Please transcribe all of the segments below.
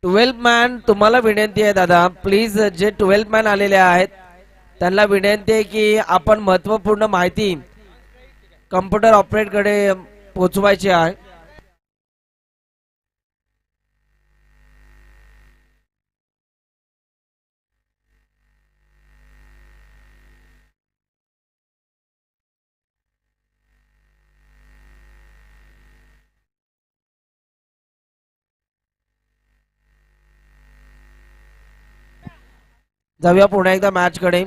Twelfth man तुम्हाला विनंती आहे दादा, प्लीज जे ट्वेल्थ मॅन आलेले आहेत त्यांना विनंती आहे की आपण महत्वपूर्ण माहिती कम्प्युटर ऑपरेट कडे पोहोचवायची आहे. जाऊया पुन्हा एकदा मॅच कडे.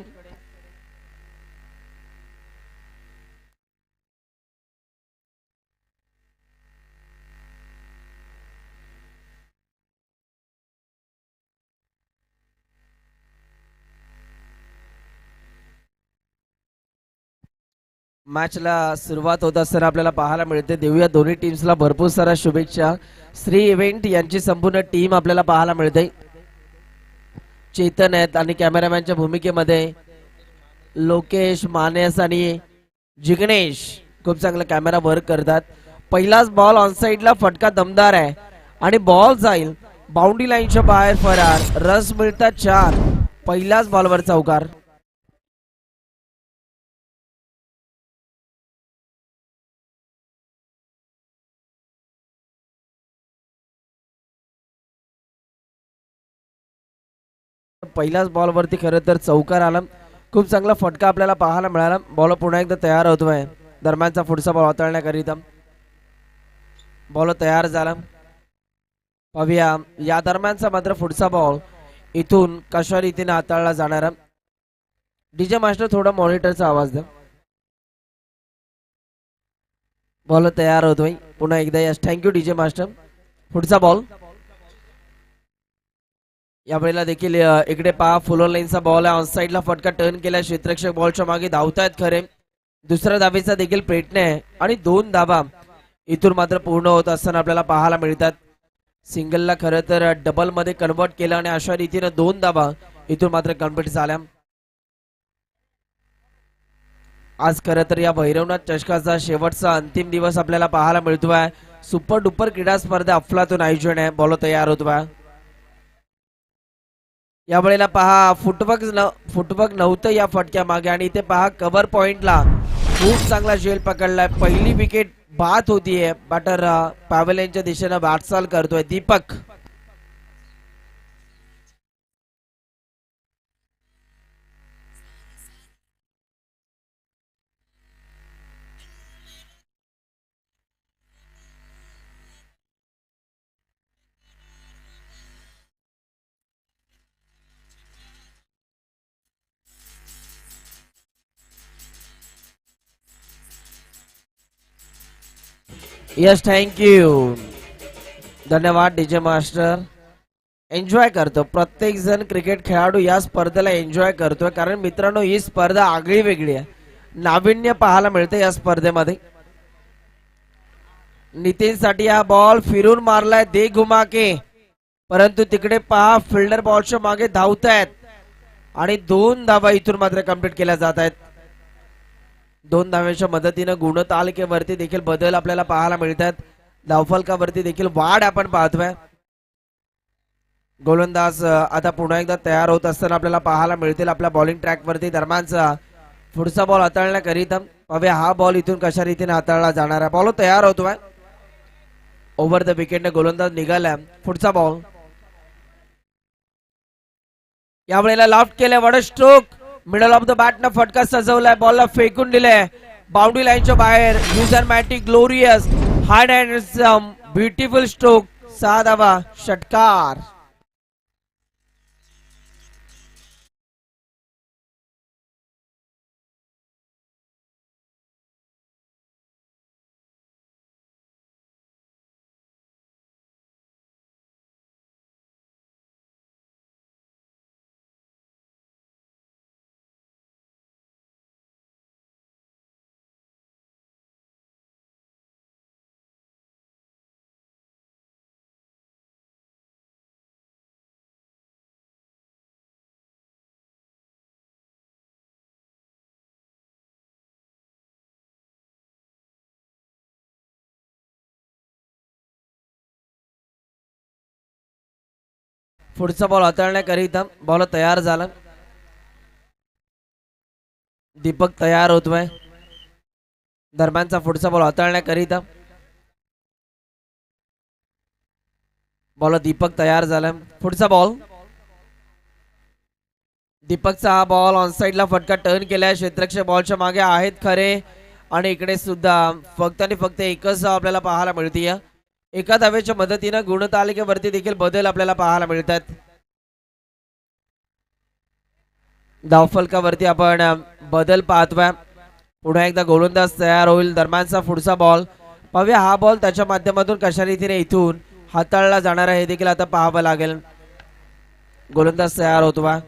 मॅचला सुरुवात होत असताना आपल्याला पाहायला मिळते. देऊया दोन्ही टीम्सला भरपूर साऱ्या शुभेच्छा. श्री इव्हेंट यांची संपूर्ण टीम आपल्याला पाहायला मिळते. चेतन आहेत आणि कॅमेरामॅनच्या भूमिकेमध्ये लोकेश, मानेस आणि जिग्नेश खूप चांगला कॅमेरा वर्क करतात. पहिलाच बॉल ऑन साइडला फटका दमदार आहे आणि बॉल जाईल बाउंड्री लाईनच्या बाहेर फरार. रस मिळतात 4. पहिल्याच बॉलवर चौकार. पहिल्याच बॉलवरती खरं तर चौकार आला. खूप चांगला फटका आपल्याला पाहायला मिळाला. बॉल पुन्हा एकदा तयार होतोय. दरम्यानचा पुढचा बॉल हाताळण्याकरिता बॉल तयार झाला. पाहूया या दरम्यानचा मात्र पुढचा बॉल इथून कशा रीतीने हाताळला जाणार. डीजे मास्टर थोडा मॉनिटरचा आवाज द्या. बॉल तयार होतोय पुन्हा एकदा. Yes, thank you DJ master. पुढचा बॉल यावेळेला देखील इकडे पहा फुल लाईनचा बॉल आहे. ऑन साइडला फटका टर्न केला. क्षेत्ररक्षक बॉलच्या मागे धावतायत खरे. दुसऱ्या धावेचा देखील प्रयत्न आहे आणि 2 धावा इथून मात्र पूर्ण होत असताना आपल्याला पाहायला मिळतात. सिंगलला खरं तर डबल मध्ये कन्वर्ट केलं आणि अशा रीतीने 2 धावा इथून मात्र कम्प्लीट झाल्या. आज खरं तर या भैरवनाथ चषकाचा शेवटचा अंतिम दिवस आपल्याला पाहायला मिळतोय. सुपर डुपर क्रीडा स्पर्धा अफलातून आयोजन आहे. बॉल तयार होतोय. या वेळेला पहा फुटवर्क नव्हतं या फटक्या मागे आणि इथे पहा कव्हर पॉइंटला खूप चांगला झेल पकडलाय. पहिली विकेट बाद होतीये. बॅटर पॅव्हलियनच्या दिशेनं वाटचाल करतोय दीपक. यस, थँक्यू, धन्यवाद डीजे मास्टर. एन्जॉय करतो प्रत्येक जण. क्रिकेट खेळाडू या स्पर्धेला एन्जॉय करतोय कारण मित्रांनो ही स्पर्धा आगळी वेगळी आहे. नाविन्य पाहायला मिळते या स्पर्धेमध्ये. नितीन साठी हा बॉल फिरून मारलाय दे घुमा के, परंतु तिकडे पहा फिल्डर बॉलच्या मागे धावतायत आणि 2 धावा इथून मात्र कंप्लीट केल्या जात आहेत. 2 धाव्यांच्या मदतीनं गुणतालिकेवरती देखील बदल आपल्याला पाहायला मिळतात. धावफलकावरती देखील वाढ आपण पाहतोय. गोलंदाज आता पुन्हा एकदा तयार होत असताना आपल्याला पाहायला मिळतील आपल्या बॉलिंग ट्रॅक वरती. दरम्यानचा पुढचा बॉल हाताळण्याकरिता पाहूया हा बॉल इथून कशा रीतीने हाताळला जाणार आहे. बॉल तयार होतोय. ओव्हर द विकेटने गोलंदाज निघाला. पुढचा बॉल यावेळेला लॉफ्ट केलाय. What stroke middle of the bat न फटका सजवलाय. बॉलला फेकून दिलाय बाउंड्री लाईनच्या बाहेर. युझरमॅटिक glorious hard and beautiful stroke. 6 धावा षटकार. पुढचा बॉल हाताळण्याकरिता बॉल तयार झाला. दीपक तयार होतोय. दरम्यानचा पुढचा बॉल हाताळण्याकरिता बॉल दीपक तयार झाला. पुढचा बॉल दीपकचा हा बॉल ऑन साइडला फटका टर्न केलाय. क्षेत्ररक्षक बॉलच्या मागे आहेत खरे आणि इकडे सुद्धा फक्त आणि फक्त एकच धाव आपल्याला पाहायला मिळतीये. एका धावेच्या मदतीनं गुणतालिकेवरती देखील बदल आपल्याला पाहायला मिळतात. धावफलकावरती आपण बदल पाहतोय. पुन्हा एकदा गोलंदाज तयार होईल. दरम्यानचा पुढचा बॉल पाहूया. हा बॉल त्याच्या माध्यमातून कशा रीतीने इथून हाताळला जाणार आहे हे देखील आता पाहावं लागेल. गोलंदाज तयार होतो.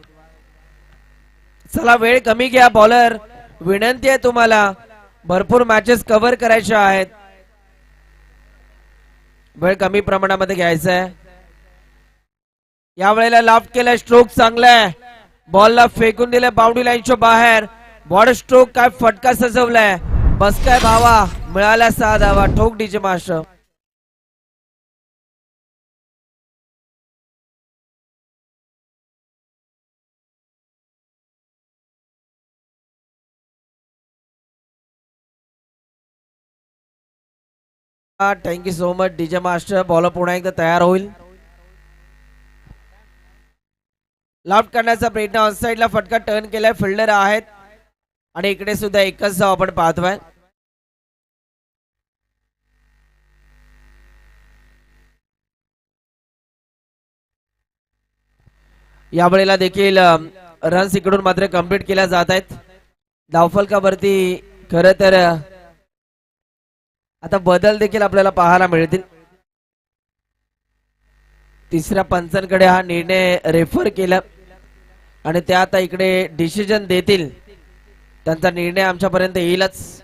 चला वेळ कमी घ्या बॉलर, विनंती आहे तुम्हाला. भरपूर मॅचेस कव्हर करायच्या आहेत. वेळ कमी प्रमाणामध्ये घ्यायचा आहे. यावेळेला लाफ्ट केलाय. स्ट्रोक चांगला आहे. बॉलला फेकून दिले बाउंड्री लाईनच्या बाहेर. बॉर्डर स्ट्रोक काय फटका सजवलाय. बस काय भावा, मिळाल्या 6 धावा. ठोक DJ master. Thank you so much DJ master. Ball पुन्हा एकदा तयार होईल. लाफ्ट करण्याचा प्रयत्न. ऑन साइडला फटका टर्न केलाय. फिल्डर आहेत आणि इकडे सुद्धा एकच धाव आपण पाहतोय. यावेळेला देखील रन्स इकडून मात्र कंप्लीट केल्या जात आहेत. धावफलकावरती खर तर आता बदल देखील आपल्याला पाहायला मिळतील. तिसऱ्या पंचांकडे हा निर्णय रेफर केला आणि ते आता इकडे डिसिजन देतील. त्यांचा निर्णय आमच्यापर्यंत येईलच.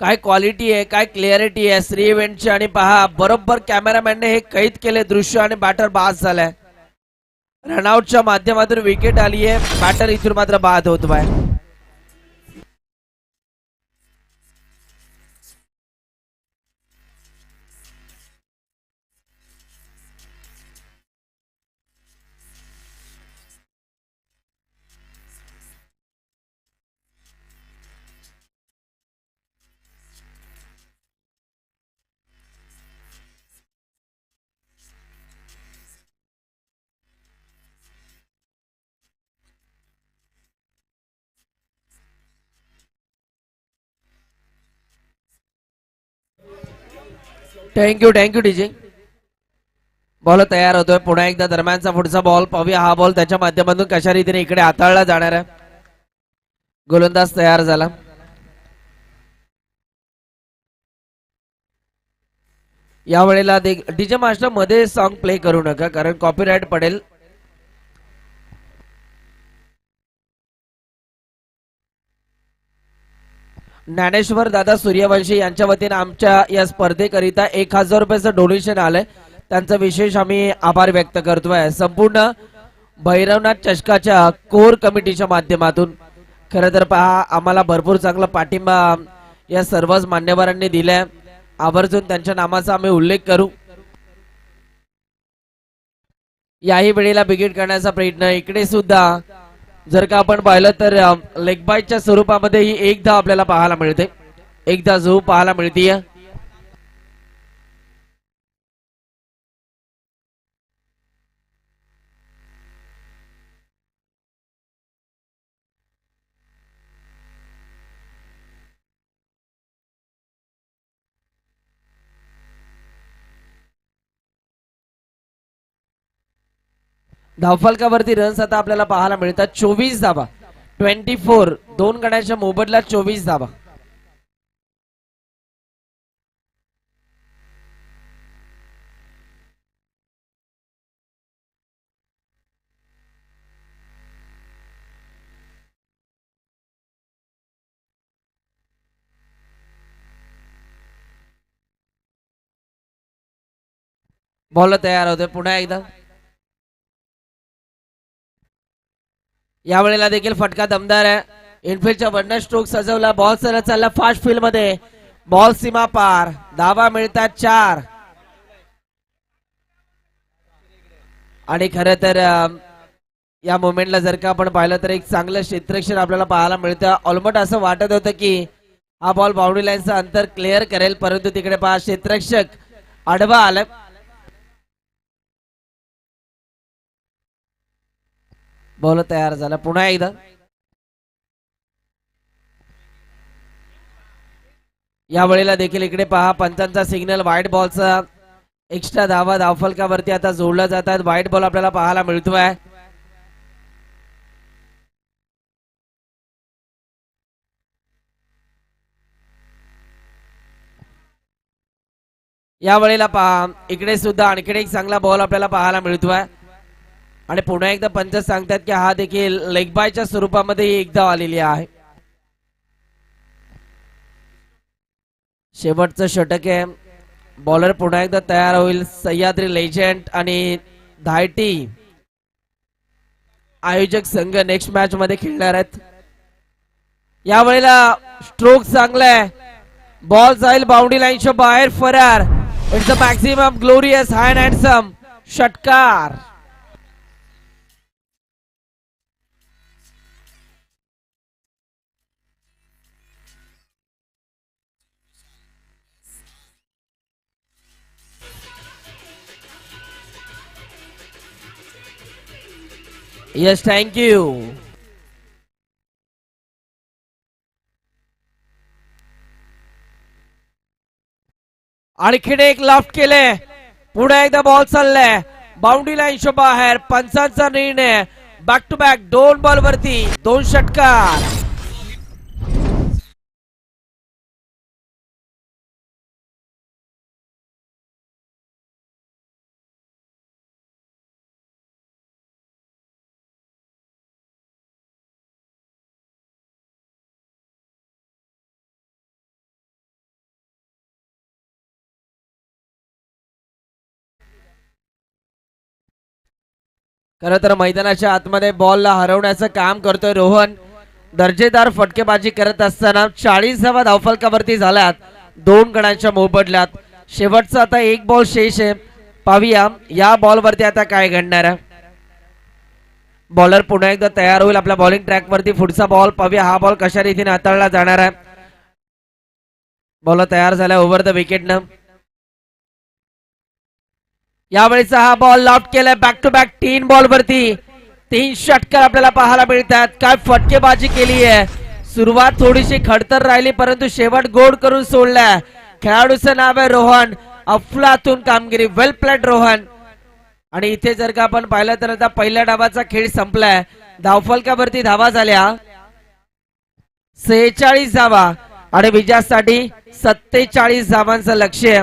काय क्वालिटी आहे, काय क्लिअरिटी आहे श्री इव्हेंटची. आणि पहा बरोबर कॅमेरामॅनने हे कैद केले दृश्य आणि बॅटर बाद झालाय. रनआउटच्या माध्यमातून विकेट आली आहे. बॅटर इथून मात्र बाद होतोय. Thank you DJ. बॉल तयार होतोय. पुन्हा एकदा दरम्यानचा पुढचा बॉल पाहूया. हा बॉल त्याच्या माध्यमातून कशा रीतीने इकडे हाताळला जाणार आहे. गोलंदाज तयार झाला. यावेळेला डीजे मास्टर मध्ये सॉन्ग प्ले करू नका कारण कॉपीराइट पडेल. ज्ञानेश्वर दादा सूर्यवंशी यांच्या वतीने आमच्या या स्पर्धेकरिता 1000 रुपयाचं डोनेशन आलंय. त्यांचा विशेष आम्ही आभार व्यक्त करतोय. संपूर्ण भैरवनाथ चषकाच्या कोर कमिटीच्या माध्यमातून खरं तर पहा आम्हाला भरपूर चांगला पाठिंबा या सर्वच मान्यवरांनी दिलाय. आवर्जून त्यांच्या नामाचा आम्ही उल्लेख करू. याही वेळेला बिगिट करण्याचा प्रयत्न. इकडे सुद्धा जर का आपण पाहिलं तर लेग बायच्या स्वरूपामध्ये ही एक धाव आपल्याला पाहायला मिळते. एक धाव जो पाहायला मिळतीये. धावफलकावरती रन्स आता आपल्याला पाहायला मिळतात 24 धावा. 24 दोन गड्यांच्या मोबदल्यात 24 धावा. बॉल तयार होते पुन्हा एकदा. यावेळेला देखील फटका दमदार आहे. इनफिल्डच्या वरनं स्ट्रोक सजवला. बॉल सरळ चालला फास्ट फील्ड मध्ये. बॉल सीमा पार. धावा मिळतात 4. आणि खरं तर या मोमेंटला जर का आपण पाहिलं तर एक चांगलं क्षेत्ररक्षण आपल्याला पाहायला मिळतं. ऑलमोस्ट असं वाटत होतं की हा बॉल बाउंड्री लाईनचं अंतर क्लिअर करेल, परंतु तिकडे पहा क्षेत्ररक्षक आडवा आलं. बॉल तयार झाला पुन्हा एकदा. या वेळेला देखील इकडे पहा पंचांचा सिग्नल. व्हाईट बॉलचा एक्स्ट्रा धावा धावफलकावरती आता जोडला जातात. व्हाईट बॉल आपल्याला पाहायला मिळतोय. या वेळेला पहा इकडे सुद्धा आणखी एक चांगला बॉल आपल्याला पाहायला मिळतोय. आणि पुन्हा एकदा पंच सांगतात की हा देखील लेग बायच्या स्वरूपामध्ये एकदा आलेली आहे. शेवटचं षटक आहे. बॉलर पुन्हा एकदा तयार होईल. सह्याद्री लेजंड आणि धायटी आयोजक संघ नेक्स्ट मॅच मध्ये खेळणार आहेत. या वेळेला स्ट्रोक चांगला आहे. बॉल जाईल बाउंड्री लाईनच्या बाहेर फरार. It's a maximum glorious high and handsome षटकार. Yes thank you. आणखीन एक लॉफ्ट केले. पुढे एकदा बॉल चाललाय बाउंड्री लाईनच्या बाहेर. पंचांचा निर्णय. बॅक टू बॅक 2 बॉल वरती 2 षटकार. खरं तर मैदानाच्या आतमध्ये बॉलला हरवण्याचं काम करतोय रोहन. दर्जेदार फटकेबाजी करत असताना 40 धावा धावफलकावरती झाल्यात 2 गड्यांच्या मोबदल्यात. शेवटचा आता 1 बॉल शेष आहे. पाहूया या बॉल वरती आता काय घडणार आहे. बॉलर पुन्हा एकदा तयार होईल आपल्या बॉलिंग ट्रॅक वरती. पुढचा बॉल पाहूया हा बॉल कशा रीतीने हाताळला जाणार आहे. बॉल तयार झाला ओव्हर द विकेटनं. यावेळेचा हा बॉल लॉफ्ट केलाय. बॅक टू बॅक 3 बॉल वरती 3 षटकार आपल्याला पाहायला मिळतात. काय फटकेबाजी केली आहे. सुरुवात थोडीशी खडतर राहिली परंतु शेवट गोड करून सोडलाय. खेळाडूचं नाव आहे रोहन. अफलातून कामगिरी. वेल प्लेड रोहन. आणि इथे जर का आपण पाहिलं तर आता पहिल्या डावाचा खेळ संपलाय. धावफलकावरती धावा झाल्या 46 धावा आणि विजयासाठी 47 धावांचं लक्ष्य.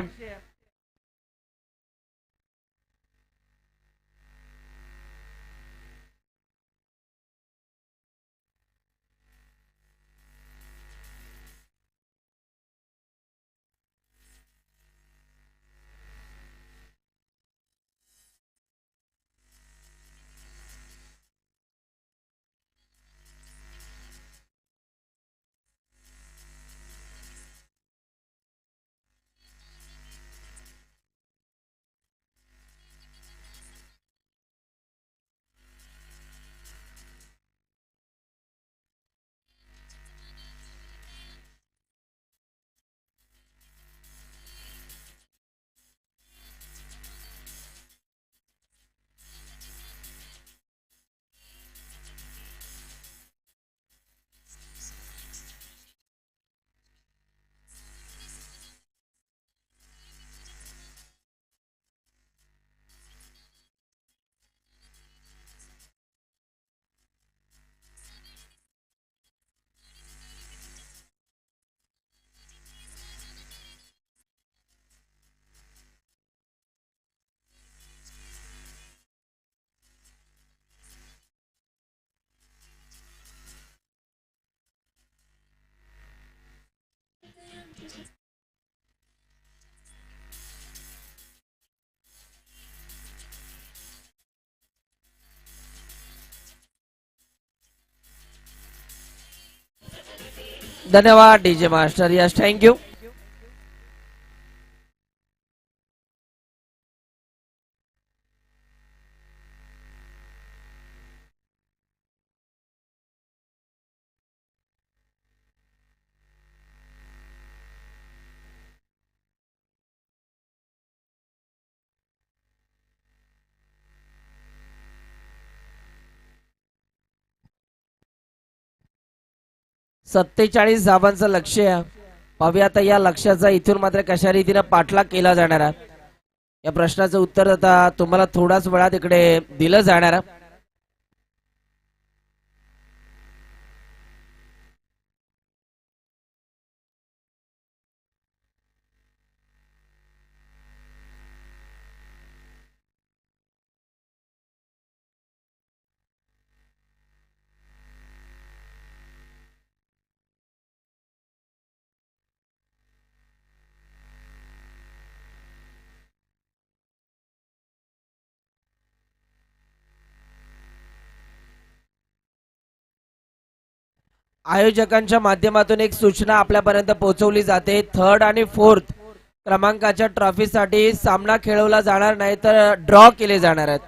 धन्यवाद डीजे मास्टर. Yes thank you. सत्तेचाळीस धावांचं लक्ष्य आहे. पाहूया आता या लक्ष्याचा इथून मात्र कशा रीतीने पाठलाग केला जाणार आहे. या प्रश्नाचं उत्तर आता तुम्हाला थोड्याच वेळात इकडे दिलं जाणार आहे. आयोजकांच्या माध्यमातून एक सूचना आपल्यापर्यंत पोहोचवली जाते. थर्ड आणि फोर्थ क्रमांकाच्या ट्रॉफीसाठी सामना खेळवला जाणार नाही तर ड्रॉ केले जाणार आहेत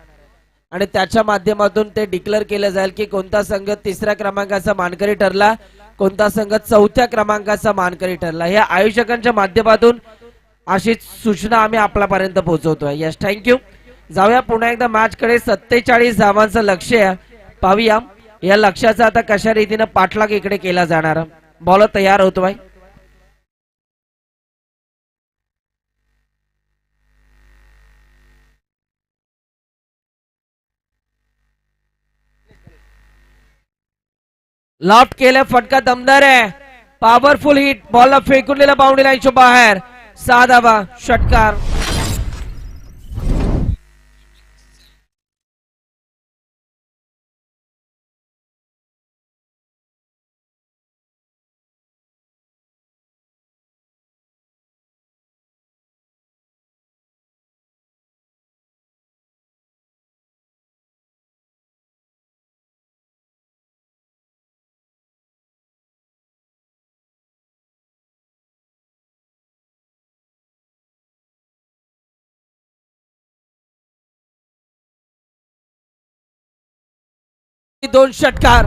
आणि त्याच्या माध्यमातून ते डिक्लेअर केलं जाईल की कोणता संघ तिसऱ्या क्रमांकाचा मानकरी ठरला, कोणता संघ चौथ्या क्रमांकाचा मानकरी ठरला. या आयोजकांच्या माध्यमातून अशीच सूचना आम्ही आपल्यापर्यंत पोहोचवतोय. Yes thank you. जाऊया पुन्हा एकदा मॅच कडे. 47 धावांचं लक्ष्य आहे. पाहूया या लक्ष्याचा आता कशा रीतीने पाठलाग इकडे केला जाणार. बॉल तयार होतोय. लॉफ्ट केलं, फटका दमदार आहे. Powerful hit. बॉलला फेकून दिला बाउंड्री लाईनच्या बाहेर. 6 धावा. षटकार. दोन षटकार.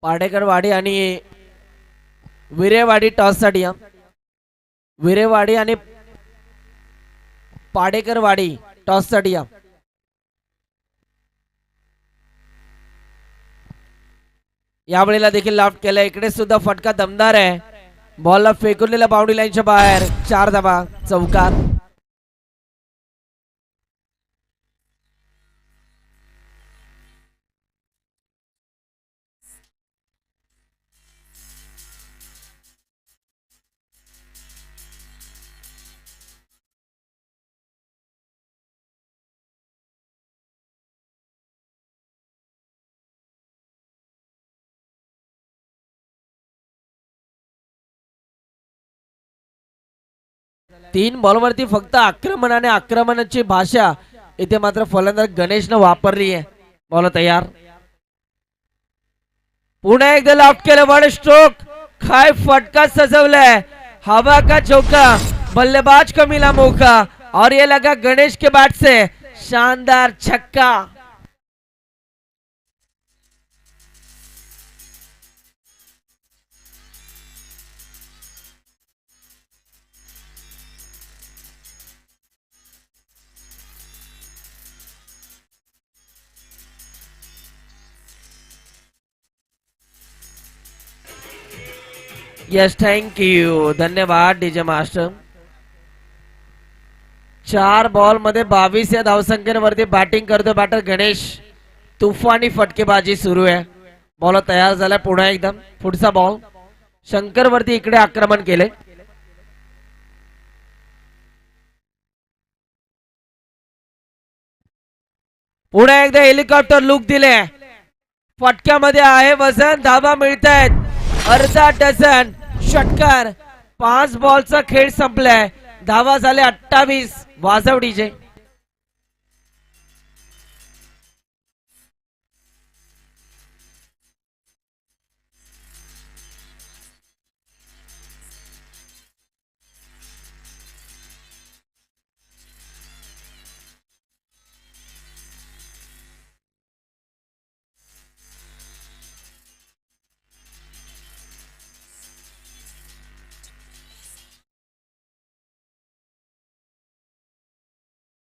पाडेकरवाडी आणि विरेवाडी टॉस साठी. विरेवाडी आणि पाडेकरवाडी टॉस साठी. यावेळेला देखील लॉफ्ट केलं. इकडे सुद्धा फटका दमदार आहे. बॉलला फेकून दिला बाउंड्री लाईनच्या बाहेर. 4 धावा. चौकार. तीन बॉलवरती फक्त आक्रमण आणि आक्रमणाची भाषा इथे मात्र फलंदाज गणेशनं वापरली आहे. बॉल तयार. पुन्हा एकदा लॉफ्ट केलं. One stroke. काय फटका सजवलाय. हवा का चौका. बल्लेबाज को मिला मौका और ये लगा गणेश के बैट से शानदार छक्का. Yes thank you. धन्यवाद डीजे मास्टर. 4 बॉल मध्ये 22 या धावसंख्येवरती बॅटिंग करतो बॅटर गणेश. तुफानी फटकेबाजी सुरू आहे. बॉल तयार झाला पुन्हा एकदम पुढचा बॉल शंकर वरती इकडे आक्रमण केले. पुन्हा एकदा हेलिकॉप्टर लुक दिले. फटक्यामध्ये आहे वजन. धावा मिळत आहेत अर्धा डझन. षटकार. 5 बॉलचा खेळ संपलाय. धावा झाले 28. वाजव डीजे.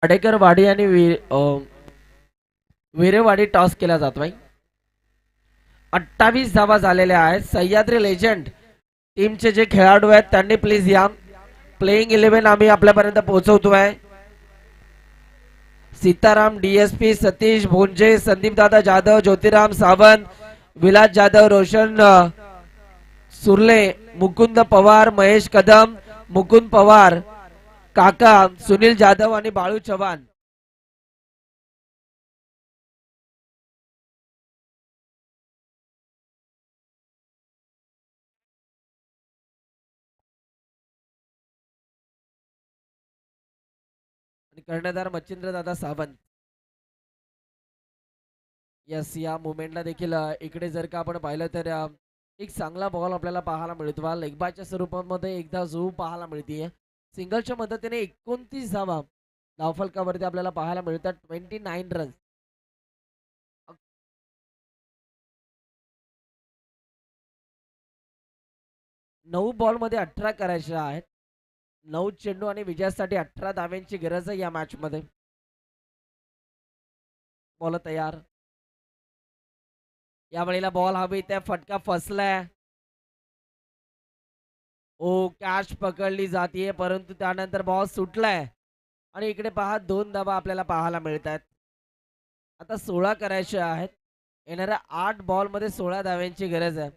आडेकर वाडी आणि विरेवाडी टॉस केला जातोय. 28 धावा झालेल्या आहेत. सह्याद्री लेजंड टीमचे जे खेळाडू आहेत त्यांनी प्लीज या. प्लेइंग 11 आम्ही आपल्यापर्यंत पोहोचवतोय. सीताराम, डीएसपी, सतीश भोंजे, संदीप दादा जाधव, ज्योतिराम सावंत, विलास जाधव, रोशन सुर्ले, मुकुंद पवार, महेश कदम, मुकुंद पवार काका, सुनील जाधव आणि बाळू चव्हाण. आणि कर्णधार मच्छिंद्र दादा सावंत. यस, या मुवमेंटला देखील इकडे जर का आपण पाहिलं तर एक चांगला बॉल आपल्याला पाहायला मिळतो. लेगबायच्या स्वरूपामध्ये एकदा झू पाहायला मिळते. सिंगलच्या मदतीने 29 धावा धावफलकावरती आपल्याला पाहायला मिळतात. 29 रन. 9 बॉल मध्ये 18 करायचे आहेत. 9 चेंडू आणि विजयासाठी 18 धाव्यांची गरज आहे या मॅच मध्ये. बॉल तयार. या वेळेला बॉल हवी त्या फटका फसलाय. ओ कॅच पकडली जाते परंतु त्यानंतर बॉल सुटलाय आणि इकडे पहा 2 धावा आपल्याला पाहायला मिळतात. आता 16 करायचे आहेत. येणाऱ्या 8 बॉल मध्ये 16 धाव्यांची गरज आहे.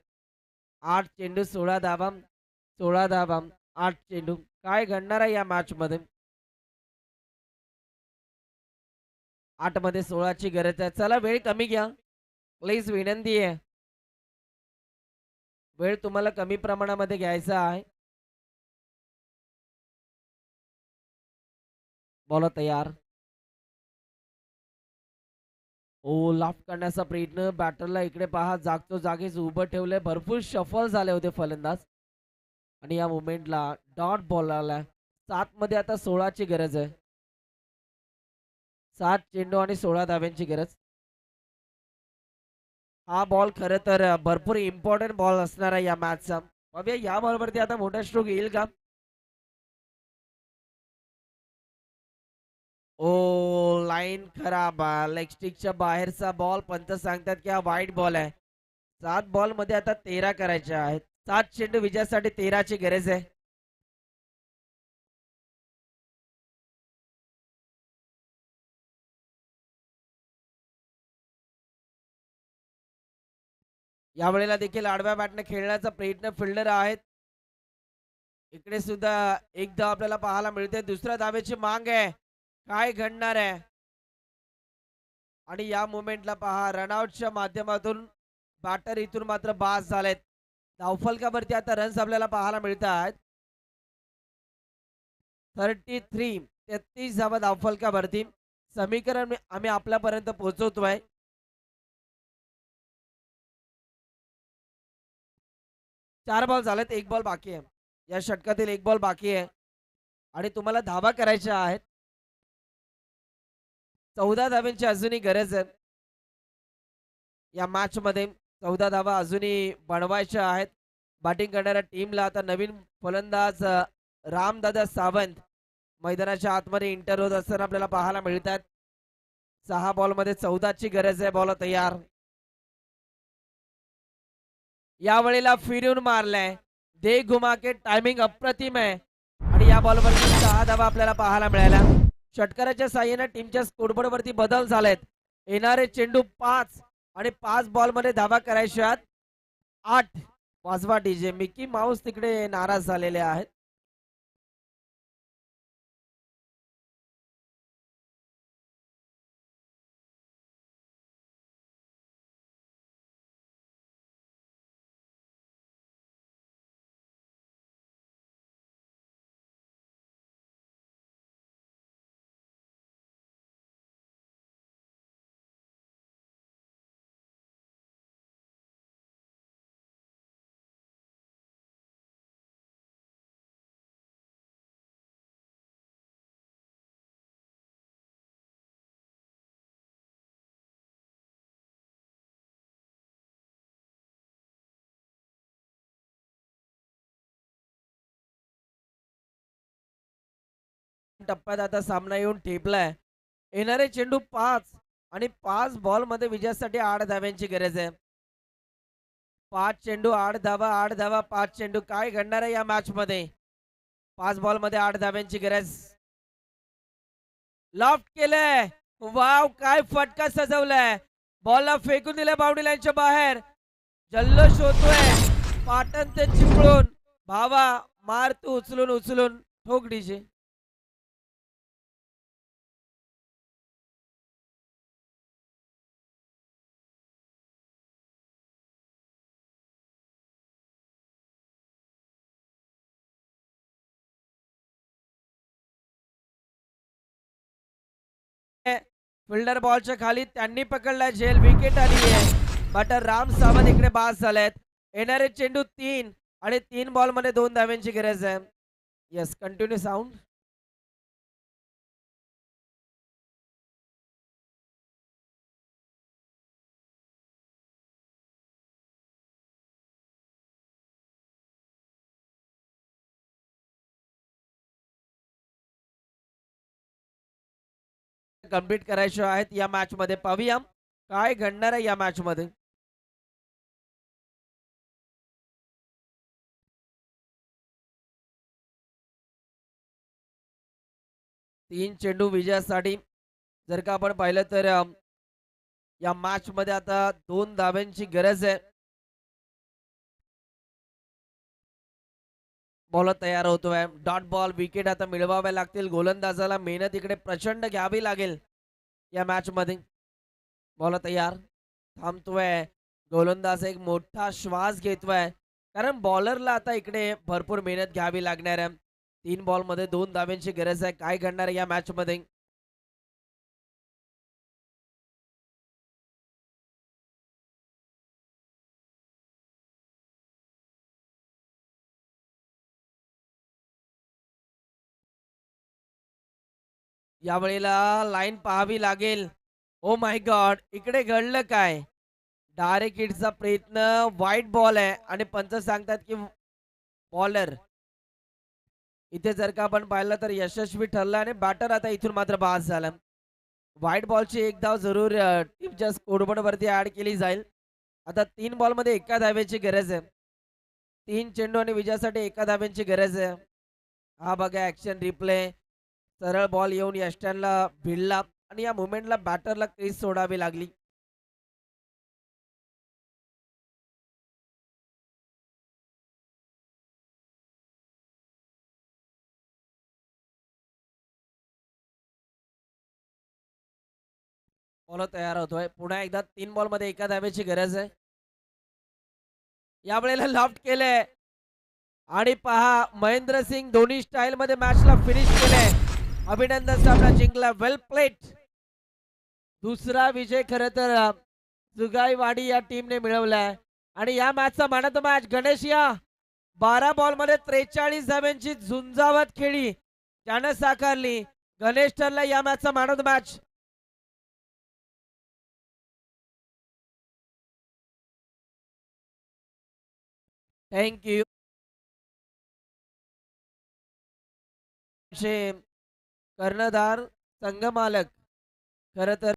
8 चेंडू 16 धावा. 16 धावा 8 चेंडू. काय घडणार आहे या मॅच मध्ये? 8 मध्ये 16 ची गरज आहे. चला वेळ कमी घ्या प्लीज, विनंती आहे. वेळ तुम्हाला कमी प्रमाणामध्ये घ्यायचा आहे. बॉल तयार. ओ लाफ करण्याचा प्रयत्न. बॅटरला इकडे पहा जागतो जागीच उभं ठेवलंय. भरपूर शफल झाले होते फलंदाज आणि या मुवमेंटला डॉट बॉल आला. 7 मध्ये आता 16 ची गरज आहे. 7 चेंडू आणि 16 धाव्यांची गरज. हा बॉल खरं तर भरपूर इम्पॉर्टंट बॉल असणार आहे या मॅचचा. बघूया या बॉलवरती आता मोठा स्ट्रोक येईल का? ओ लाईन खराब. लेग स्टिकच्या बाहेरचा बॉल. पंत सांगतात की हा वाईट बॉल आहे. 7 बॉल मध्ये आता 13 करायचे आहेत. 7 चेंडू विजयासाठी 13 ची गरज आहे. यावेळेला देखील आडव्या बॅटने खेळण्याचा प्रयत्न फिल्डर आहेत. इकडे सुद्धा एकदा आपल्याला पाहायला मिळते. दुसऱ्या धावेची मांग आहे. काय घडणार आहे? आणि या मुवमेंटला पहा रनआउटच्या माध्यमातून बॅटर इथून मात्र बास झालेत. धावफलकावरती आता रन्स आपल्याला पाहायला मिळतात 33 धावा धावफलकावरती. समीकरण आम्ही आपल्यापर्यंत पोहोचवतोय. 4 बॉल झालेत. 1 बॉल बाकी आहे. या षटकातील 1 बॉल बाकी आहे आणि तुम्हाला धावा करायच्या आहेत. 14 धाव्यांची अजूनही गरज आहे या मॅच मध्ये. 14 धावा अजूनही बनवायच्या आहेत. बॅटिंग करणाऱ्या टीमला आता नवीन फलंदाज रामदादा सावंत मैदानाच्या आतमध्ये इंटर होत असताना आपल्याला पाहायला मिळतात. 6 बॉल मध्ये 14 ची गरज आहे. बॉल तयार. या वेळेला फिरून मारलाय. दे घुमा के टायमिंग अप्रतिम आहे आणि या बॉलवर 6 धावा आपल्याला पाहायला मिळाल्या. षटकाराच्या साह्याने टीमच्या स्कोरबोर्ड वरती बदल झालेत. येणारे चेंडू 5 आणि 5 बॉल मध्ये धावा करायच्या 8. वाजवा डीजे. मिकी माऊस तिकडे नाराज झालेले आहेत. टप्प्यात आता सामना येऊन ठेपलाय. येणारे चेंडू 5 आणि 5 बॉल मध्ये विजयासाठी 8 धाव्यांची गरज आहे. 5 चेंडू 8 धावा, 8 धावा, 5 चेंडू. काय घडणार आहे या मॅच मध्ये? 5 बॉल मध्ये 8 धाव्यांची गरज. लॉफ्ट केलंय. वाव, काय फटका सजवलाय. बॉलला फेकून दिलाय बाउंड्री लाईनच्या बाहेर. जल्लोष होतोय पाटण ते चिपळूण. भावा मार तू उचलून उचलून ठोक डीजे. फिल्डर बॉलच्या खाली त्यांनी पकडलाय झेल. विकेट आली आहे. बट राम सावंत इकडे बाद झालेत. येणारे चेंडू 3 आणि 3 बॉल मध्ये 2 धाव्यांची गरज आहे. Yes, continue sound. कम्प्लीट करायचे आहेत या मॅच मध्ये. पाहूया काय घडणार आहे या मॅच मध्ये. 3 चेंडू विजयासाठी. जर का आपण पाहिलं तर या मॅच मध्ये आता 2 धाव्यांची गरज आहे. बॉल तयार होतोय. Dot ball. विकेट आता मिळवाव्या लागतील. गोलंदाजाला मेहनत इकडे प्रचंड घ्यावी लागेल या मॅच मध्ये. बॉल तयार. थांबतोय. गोलंदाज एक मोठा श्वास घेतोय कारण बॉलरला आता इकडे भरपूर मेहनत घ्यावी लागणार आहे. 3 बॉल मध्ये 2 धाव्यांची गरज आहे. काय घडणार आहे या मॅच मध्ये? या वेळेला लाईन पाहावी लागेल. ओ माय गॉड, इकडे घडलं काय? डायरेक्ट हिटचा प्रयत्न. वाईट बॉल आहे आणि पंच सांगतात की बॉलर इथे जर का आपण पाहिलं तर यशस्वी ठरला आणि बॅटर आता इथून मात्र बाद झाला. व्हाईट बॉलची एक धाव जरूर टीमच्या स्कोरबोर्ड वरती ऍड केली जाईल. आता 3 बॉल मध्ये एका धावेची गरज आहे. 3 चेंडू आणि विजयासाठी एका धाव्यांची गरज आहे. हा बघा ऍक्शन रिप्ले. सरळ बॉल येऊन यष्टनला भिडला आणि या मुवमेंटला बॅटरला क्रीज सोडावी लागली. बॉल तयार होतोय. पुन्हा एकदा 3 बॉल मध्ये एका धावेची गरज आहे. या वेळेला लॉफ्ट केलंय आणि पहा महेंद्रसिंग धोनी स्टाईल मध्ये मॅचला फिनिश केलंय. अभिनंदन, सामना जिंकला. वेल प्लेड. दुसरा विजय खरं तर जुगाईवाडी या टीमने मिळवलाय आणि या मॅचचा man of the match Ganesh या. 12 बॉल मध्ये 43 धाव्यांची झुंजावत खेळी त्यानं साकारली. गणेश ठरला या मॅचचा man of the match. Thank you. कर्णधार संघमालक खरं तर